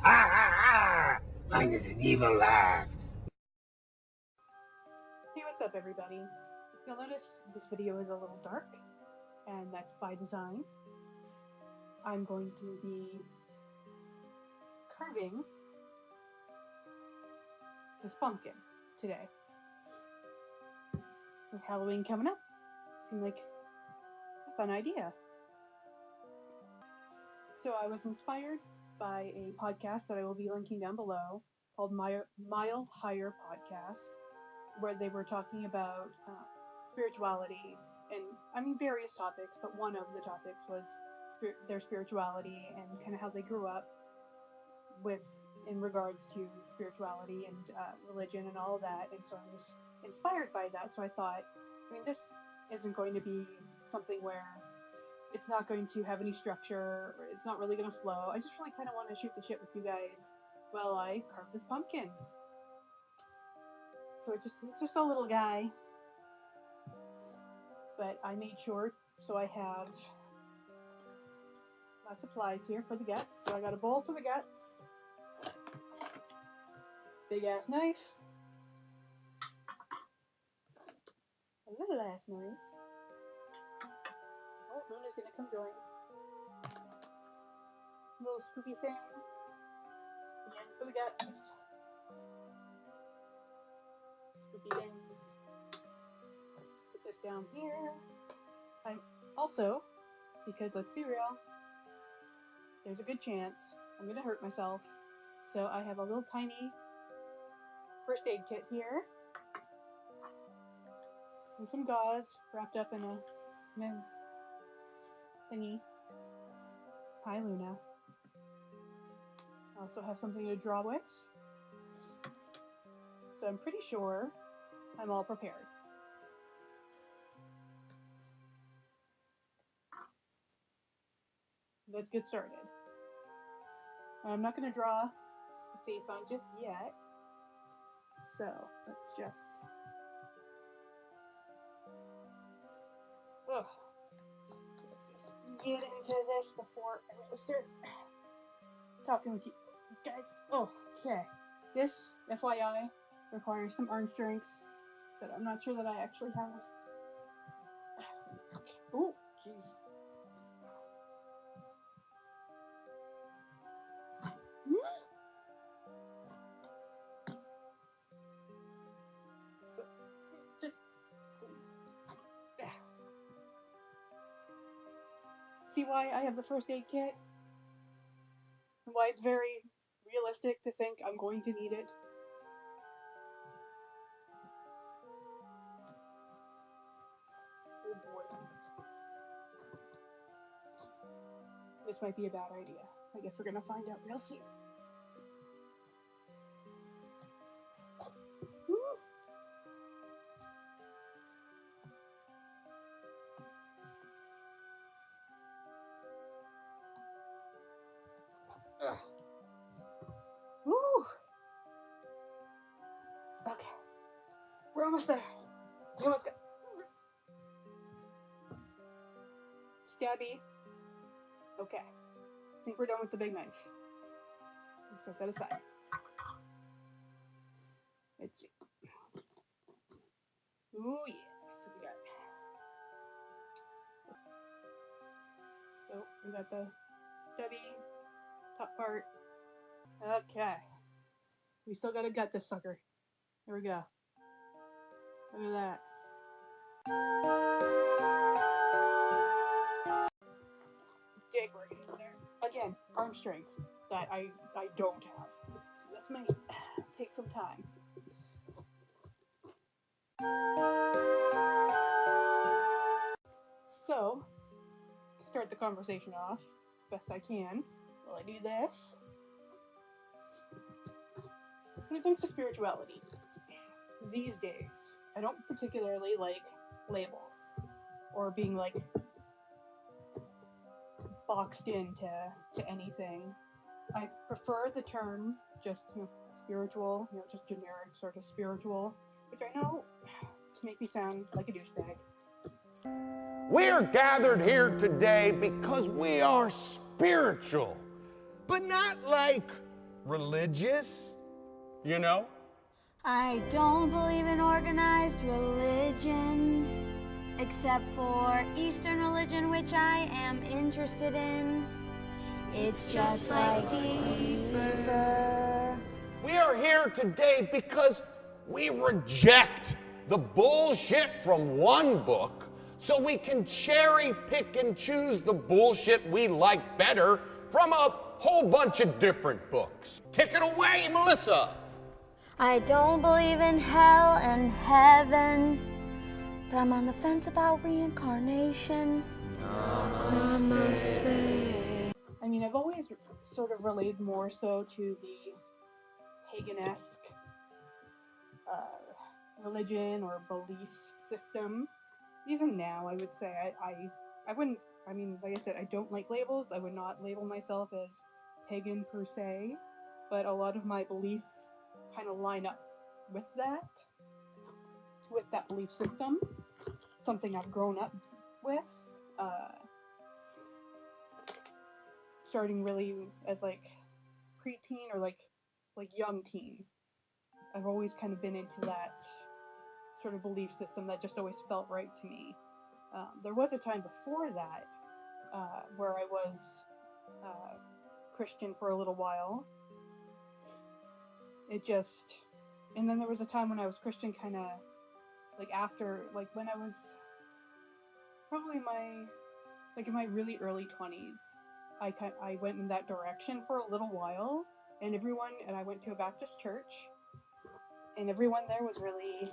Ha ha ha! Mine is an evil laugh. Hey, what's up, everybody? You'll notice this video is a little dark, and that's by design. I'm going to be carving this pumpkin today. With Halloween coming up, seemed like a fun idea. So I was inspired by a podcast that I will be linking down below called Mile Higher Podcast, where they were talking about spirituality and various topics, but one of the topics was their spirituality and kind of how they grew up in regards to spirituality and religion and all of that. And so I was inspired by that. So I thought, this isn't going to be something where it's not going to have any structure, or it's not really going to flow. I just really kind of want to shoot the shit with you guys while I carve this pumpkin. So it's just a little guy. But I made sure, so I have my supplies here for the guts. So I got a bowl for the guts, big ass knife, a little ass knife. Oh, Luna's gonna come join. Little scoopy thing. Again for the guts. Scoopy things. Put this down here. I also, because let's be real, there's a good chance I'm gonna hurt myself. So I have a little tiny first aid kit here. And some gauze wrapped up in a thingy. Hi, Luna. I also have something to draw with. So I'm pretty sure I'm all prepared. Let's get started. I'm not going to draw a face on just yet. So let's just... let's just get into this before I really start talking with you guys. Oh, okay. This, FYI, requires some arm strength that I'm not sure that I actually have. Okay. Oh, jeez. See why I have the first aid kit? And why it's very realistic to think I'm going to need it? Oh boy. This might be a bad idea. I guess we're gonna find out real soon. Woo! Okay. We're almost there. We almost got... Stabby. Okay. I think we're done with the big knife. Let's set that aside. Let's see. Ooh, yeah. So we got the stubby top part. Okay. We still gotta gut this sucker. Here we go. Look at that. Dig right in there. Again, arm strength that I don't have. So this may take some time. So, to start the conversation off as best I can, while I do this, when it comes to spirituality, these days, I don't particularly like labels or being like boxed into anything. I prefer the term just spiritual, just generic sort of spiritual, which I know to make me sound like a douchebag. We're gathered here today because we are spiritual, but not like religious, you know? I don't believe in organized religion, except for Eastern religion, which I am interested in. It's just like deeper. We are here today because we reject the bullshit from one book so we can cherry pick and choose the bullshit we like better from a whole bunch of different books. Take it away, Melissa. I don't believe in hell and heaven, but I'm on the fence about reincarnation. Namaste. I mean, I've always sort of related more so to the pagan-esque religion or belief system. Even now, I would say I wouldn't. I mean, like I said, I don't like labels. I would not label myself as pagan per se, but a lot of my beliefs kind of line up with that belief system. Something I've grown up with, starting really as like preteen or like young teen. I've always kind of been into that sort of belief system that just always felt right to me. There was a time before that where I was Christian for a little while. And then there was a time when I was Christian kind of like after, like when I was probably in my really early 20s. I went in that direction for a little while, and I went to a Baptist church, and everyone there was really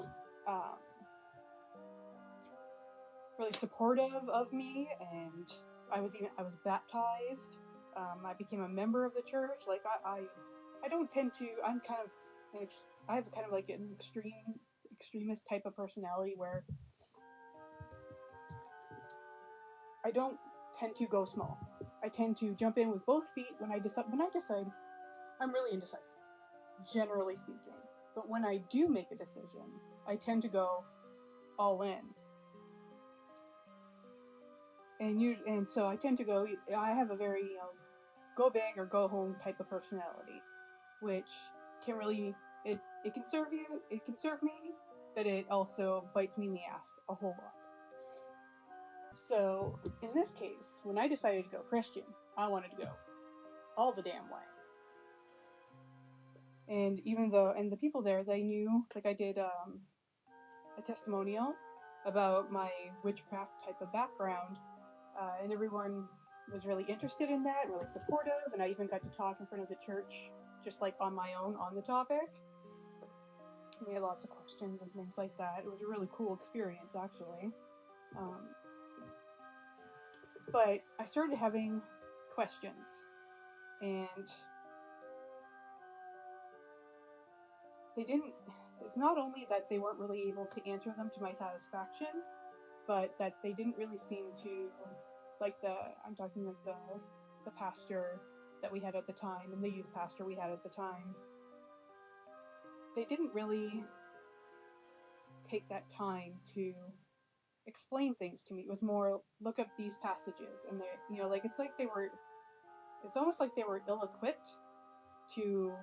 really supportive of me, and I was baptized. I became a member of the church. Like I don't tend to. I have kind of like an extremist type of personality where I don't tend to go small. I tend to jump in with both feet when I decide. I'm really indecisive, generally speaking. But when I do make a decision, I tend to go all in. And so I tend to go. I have a very go big or go home type of personality, which can really it can serve you. It can serve me, but it also bites me in the ass a whole lot. So, in this case, when I decided to go Christian, I wanted to go all the damn way. And the people there, they knew, like I did a testimonial about my witchcraft type of background, and everyone was really interested in that, really supportive, and I even got to talk in front of the church, just like on my own, on the topic. We had lots of questions and things like that. It was a really cool experience, actually. But I started having questions, and it's not only that they weren't really able to answer them to my satisfaction, but that they didn't really seem to, I'm talking like the pastor that we had at the time, and the youth pastor we had at the time, they didn't really take that time to explain things to me. It was more, look up these passages, and they, it's almost like they were ill-equipped to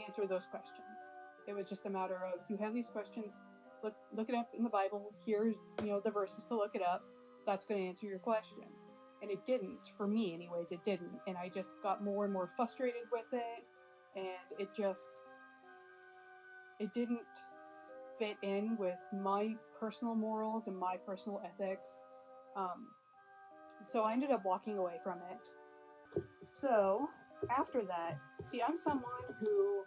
answer those questions. It was just a matter of, you have these questions, look it up in the Bible, here's, the verses to look it up, that's going to answer your question. And it didn't, for me anyways, it didn't, and I just got more and more frustrated with it, and it didn't fit in with my personal morals and my personal ethics, so I ended up walking away from it. So, after that, I'm someone who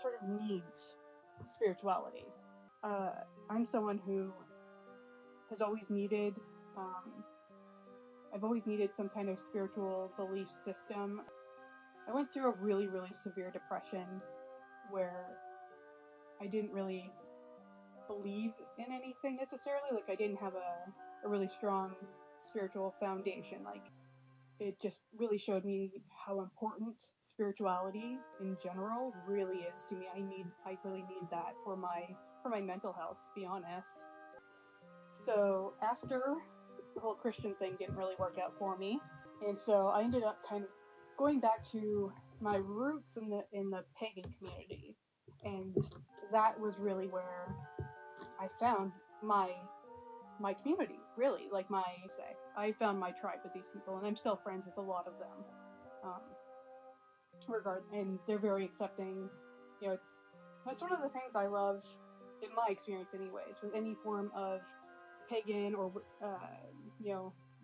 sort of needs spirituality. I'm someone who has always needed, I've always needed some kind of spiritual belief system. I went through a really, really severe depression where I didn't really believe in anything necessarily. Like, I didn't have a really strong spiritual foundation. Like, it just really showed me how important spirituality in general really is to me. I really need that for my mental health, to be honest. So after the whole Christian thing didn't really work out for me, and so I ended up kind of going back to my roots in the pagan community, and that was really where I found my community. Really, like I found my tribe with these people, and I'm still friends with a lot of them. And they're very accepting. You know, that's one of the things I love, in my experience, anyways, with any form of pagan or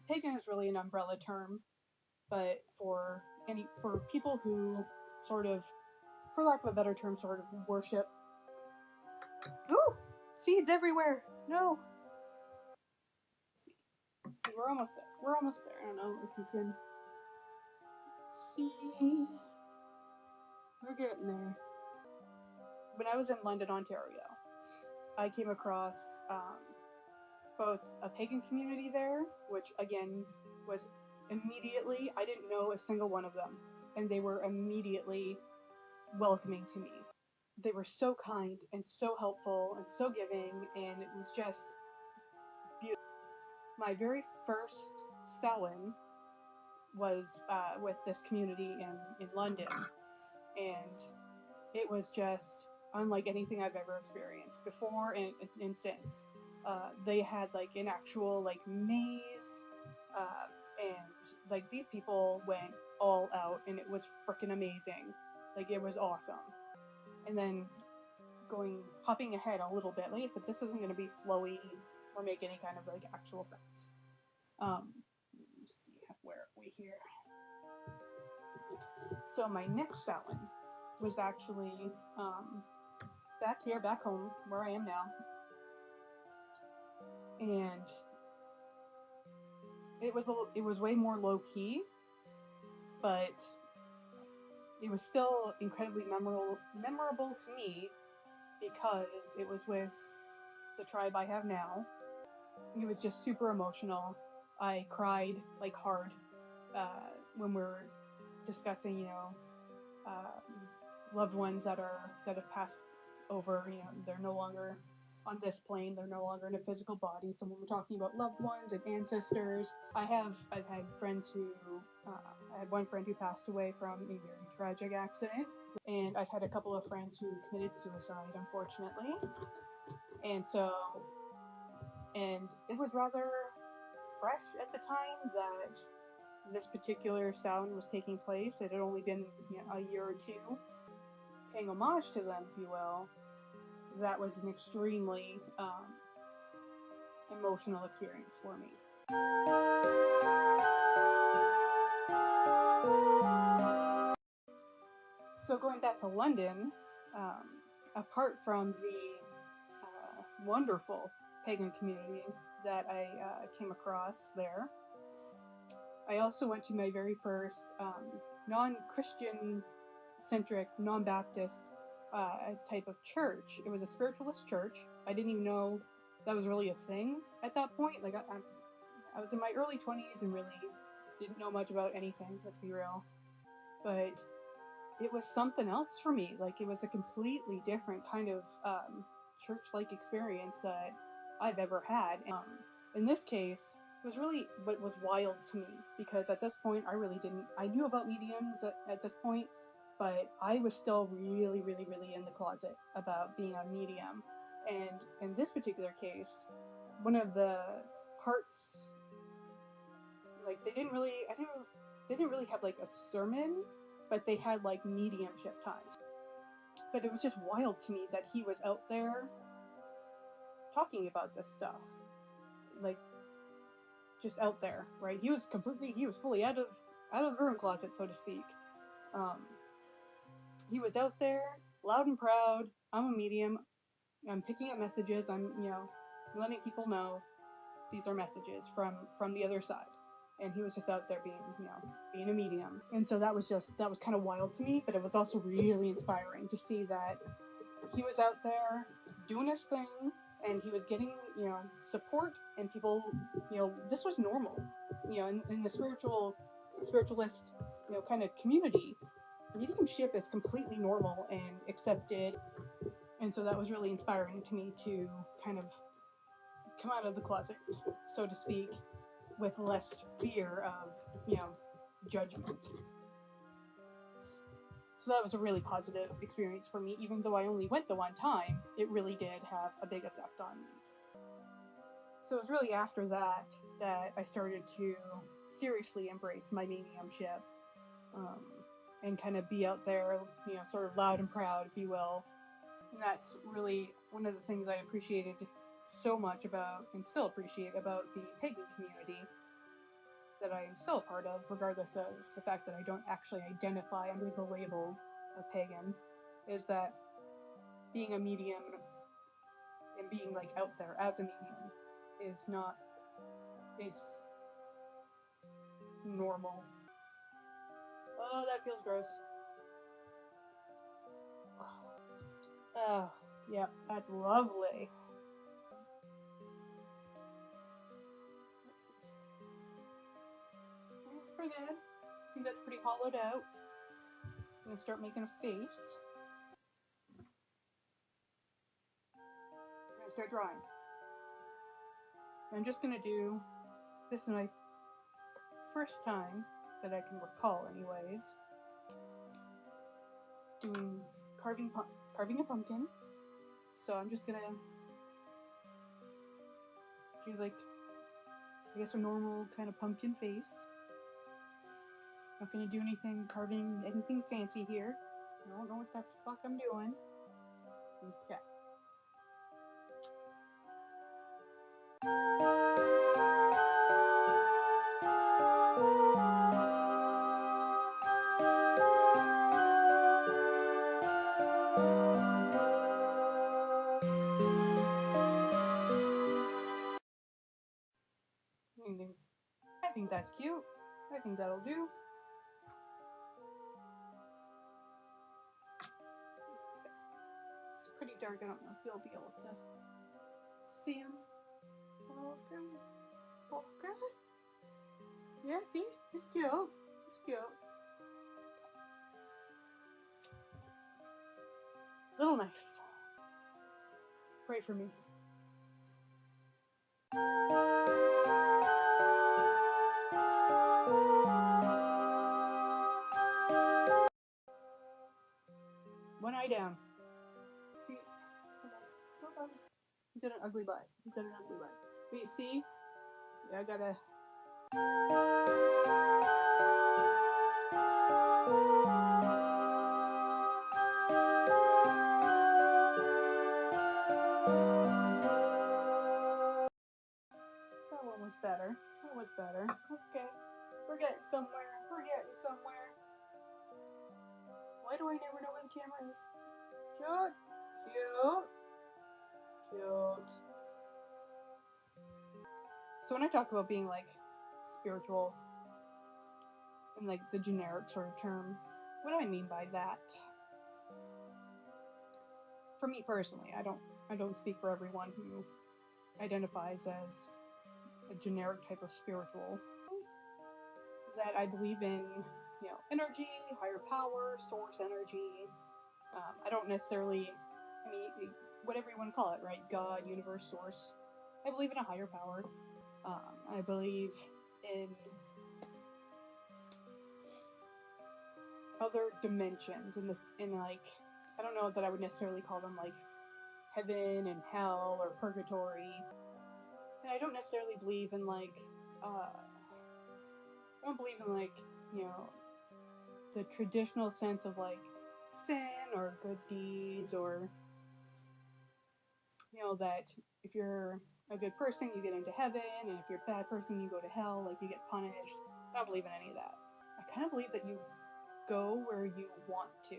pagan is really an umbrella term, but for people who sort of, for lack of a better term, sort of worship. Ooh, seeds everywhere. No. See, we're almost there. I don't know if you can see. We're getting there. When I was in London, Ontario, I came across both a pagan community there, which again was immediately, I didn't know a single one of them, and they were immediately welcoming to me. They were so kind and so helpful and so giving, and it was just beautiful. My very first Samhain was with this community in London, and it was just unlike anything I've ever experienced before and since. They had like an actual like maze, and like these people went all out, and it was freaking amazing. Like, it was awesome. And then hopping ahead a little bit, like I said, this isn't going to be flowy or make any kind of like actual sense. Let's see, where are we here? So my next Samhain was actually back home where I am now, and it was way more low key, but it was still incredibly memorable to me because it was with the tribe I have now. It was just super emotional. I cried like hard when we're discussing, loved ones that have passed over. They're no longer on this plane. They're no longer in a physical body. So when we're talking about loved ones and ancestors, I've had friends who I had one friend who passed away from a very tragic accident, and I've had a couple of friends who committed suicide, unfortunately. And it was rather fresh at the time that this particular Samhain was taking place. It had only been a year or two. Paying homage to them, if you will, that was an extremely emotional experience for me. So going back to London, apart from the wonderful pagan community that I came across there, I also went to my very first non-Christian centric, non-Baptist type of church. It was a spiritualist church. I didn't even know that was really a thing at that point. Like, I was in my early 20s and really didn't know much about anything, let's be real. But it was something else for me. Like, it was a completely different kind of church-like experience that I've ever had. In this case, it was really what was wild to me, because at this point I knew about mediums at this point, but I was still really, really, really in the closet about being a medium. And in this particular case, one of the parts, like, they didn't really have like a sermon, but they had like mediumship times. But it was just wild to me that he was out there talking about this stuff, like, just out there, right? He was fully out of the broom closet, so to speak. He was out there, loud and proud. I'm a medium. I'm picking up messages. I'm letting people know these are messages from the other side. And he was just out there being a medium. And so that was kind of wild to me, but it was also really inspiring to see that he was out there doing his thing, and he was getting, support, and people, this was normal. In the spiritualist, kind of community, mediumship is completely normal and accepted. And so that was really inspiring to me to kind of come out of the closet, so to speak, with less fear of, judgment. So that was a really positive experience for me. Even though I only went the one time, it really did have a big effect on me. So it was really after that that I started to seriously embrace my mediumship, and kind of be out there, sort of loud and proud, if you will. And that's really one of the things I appreciated so much about, and still appreciate about, the pagan community that I am still a part of, regardless of the fact that I don't actually identify under the label of pagan, is that being a medium and being like out there as a medium is normal. Oh, that feels gross. Oh, yeah, that's lovely. That's pretty good. I think that's pretty hollowed out. I'm gonna start making a face. I'm gonna start drawing. I'm just gonna do, this is my first time that I can recall anyways, doing carving a pumpkin. So I'm just gonna do like, I guess, a normal kind of pumpkin face. Not gonna do carving anything fancy here. I don't know what the fuck I'm doing. Okay. I think that's cute. I think that'll do. It's pretty dark. I don't know if you'll be able to see him. Okay. Okay. Yeah, see? It's cute. It's cute. Little knife. Pray for me. One eye down. See? Hold on. He's got an ugly butt. But you see? Yeah, I gotta... That one was better. Okay. We're getting somewhere. Why do I never know where the camera is? Cute. So when I talk about being like spiritual in like the generic sort of term, what do I mean by that? For me personally, I don't speak for everyone who identifies as a generic type of spiritual. That I believe in, energy, higher power, source energy. I don't necessarily, whatever you want to call it, right? God, universe, source. I believe in a higher power. I believe in other dimensions in like, I don't know that I would necessarily call them like heaven and hell or purgatory. And I don't necessarily believe in like, the traditional sense of like sin or good deeds, or that if you're a good person you get into heaven, and if you're a bad person you go to hell, like you get punished. I don't believe in any of that. I kind of believe that you go where you want to.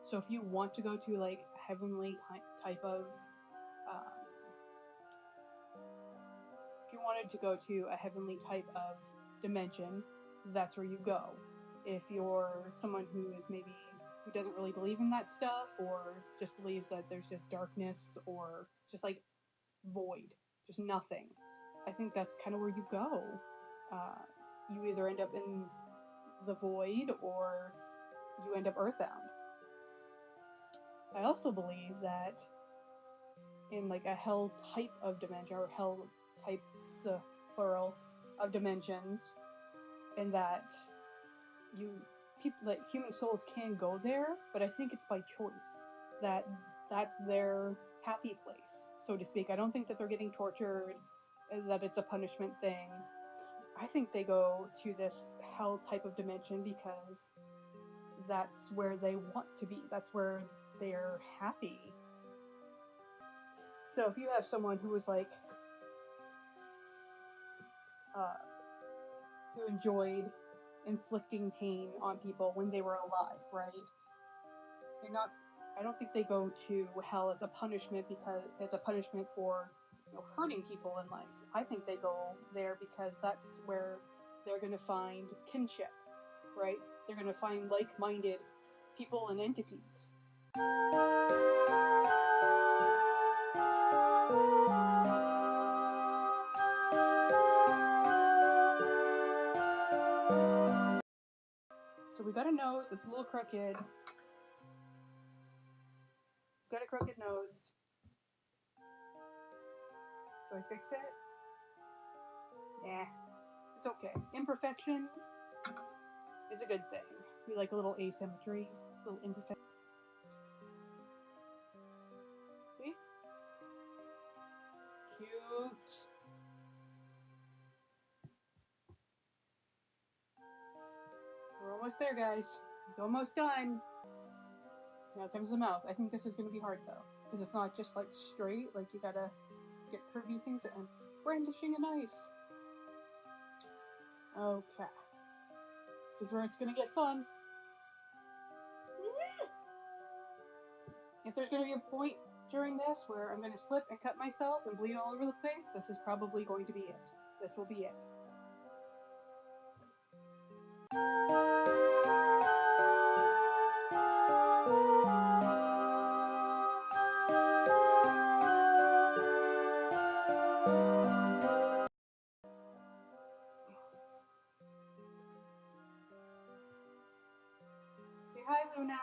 So if you want to go to like a heavenly type of if you wanted to go to a heavenly type of dimension, that's where you go. If you're someone who doesn't really believe in that stuff, or just believes that there's just darkness or just like void, just nothing, I think that's kind of where you go. You either end up in the void or you end up earthbound. I also believe that in like a hell type of dimension, or hell types, plural, of dimensions, in that you people that human souls can go there, but I think it's by choice that that's their happy place, so to speak. I don't think that they're getting tortured, that it's a punishment thing. I think they go to this hell type of dimension because that's where they want to be. That's where they're happy. So if you have someone who was like, who enjoyed inflicting pain on people when they were alive, right? I don't think they go to hell as a punishment for hurting people in life. I think they go there because that's where they're going to find kinship, right? They're going to find like-minded people and entities. So we got a nose that's a little crooked. It's got a crooked nose. Do I fix it? Yeah, it's okay. Imperfection is a good thing. We like a little asymmetry, a little imperfection. See? Cute. We're almost there, guys. It's almost done. Now comes the mouth. I think this is going to be hard, though, because it's not just, like, straight. Like, you gotta get curvy things and brandishing a knife. Okay. This is where it's going to get fun. If there's going to be a point during this where I'm going to slip and cut myself and bleed all over the place, this is probably going to be it. This will be it. Say hi, Luna.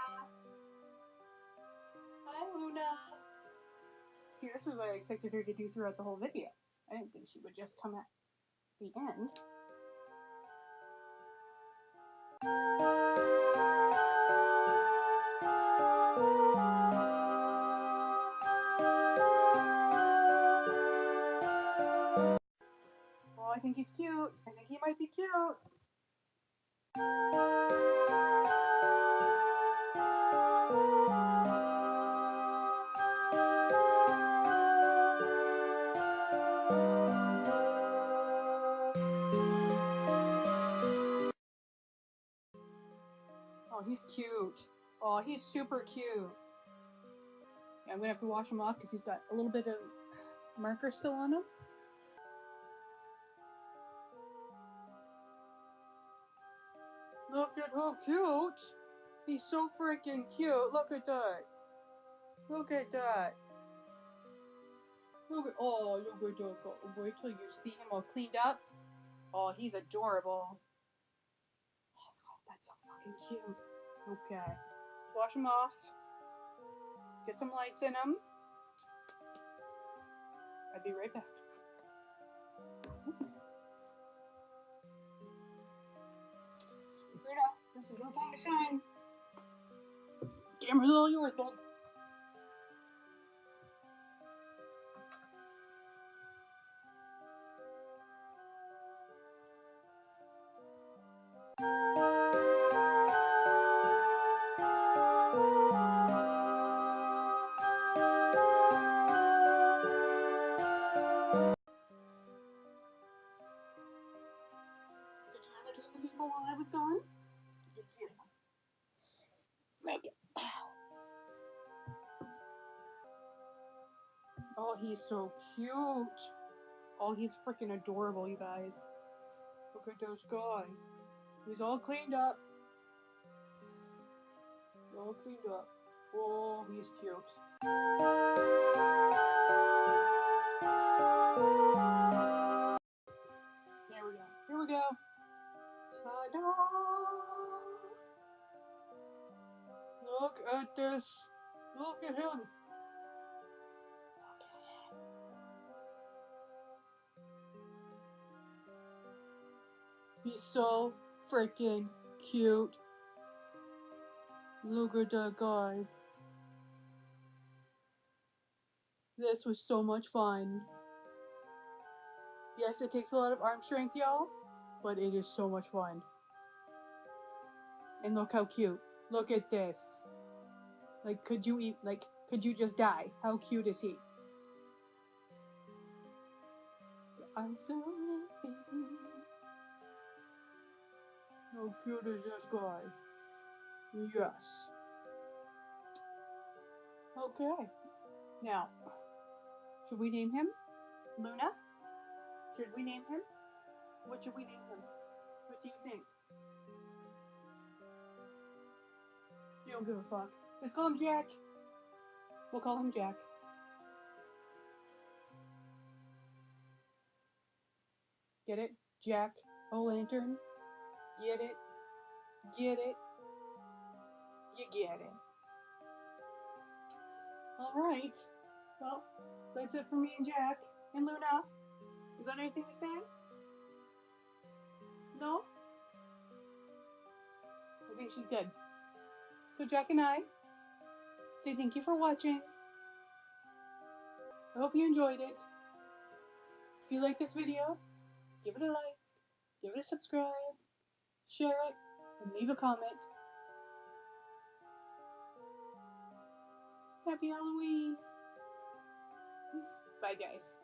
Hi, Luna. See, this is what I expected her to do throughout the whole video. I didn't think she would just come at the end. Oh, I think he's cute. I think he might be cute. Oh, he's cute. Oh, he's super cute. Yeah, I'm gonna have to wash him off because he's got a little bit of marker still on him. Look at how cute! He's so freaking cute. Look at that. Look at that. Look at that. Wait till you see him all cleaned up. Oh, he's adorable. Oh, God, that's so fucking cute. Okay. Wash him off. Get some lights in him. I'll be right back. This is your time to shine. Camera's all yours, bud. Between the people while I was gone. Okay. Oh, he's so cute. Oh, he's freaking adorable, you guys. Look at this guy. He's all cleaned up. All cleaned up. Oh, he's cute. There we go. Here we go. Ta-da! Look at this. Look at him. He's so freaking cute. Look at that guy. This was so much fun. Yes, it takes a lot of arm strength, y'all, but it is so much fun. And look how cute. Look at this. Like, could you just die? How cute is he? I'm so happy. How cute is this guy? Yes. Okay. Now, should we name him? Luna? Should we name him? What should we name him? What do you think? You don't give a fuck. Let's call him Jack. We'll call him Jack. Get it? Jack O' Lantern? Get it? Get it? You get it. Alright. Well, that's it for me and Jack. And Luna, you got anything to say? No? I think she's good. So Jack and I say thank you for watching. I hope you enjoyed it. If you like this video, give it a like, give it a subscribe, share it, and leave a comment. Happy Halloween! Bye guys.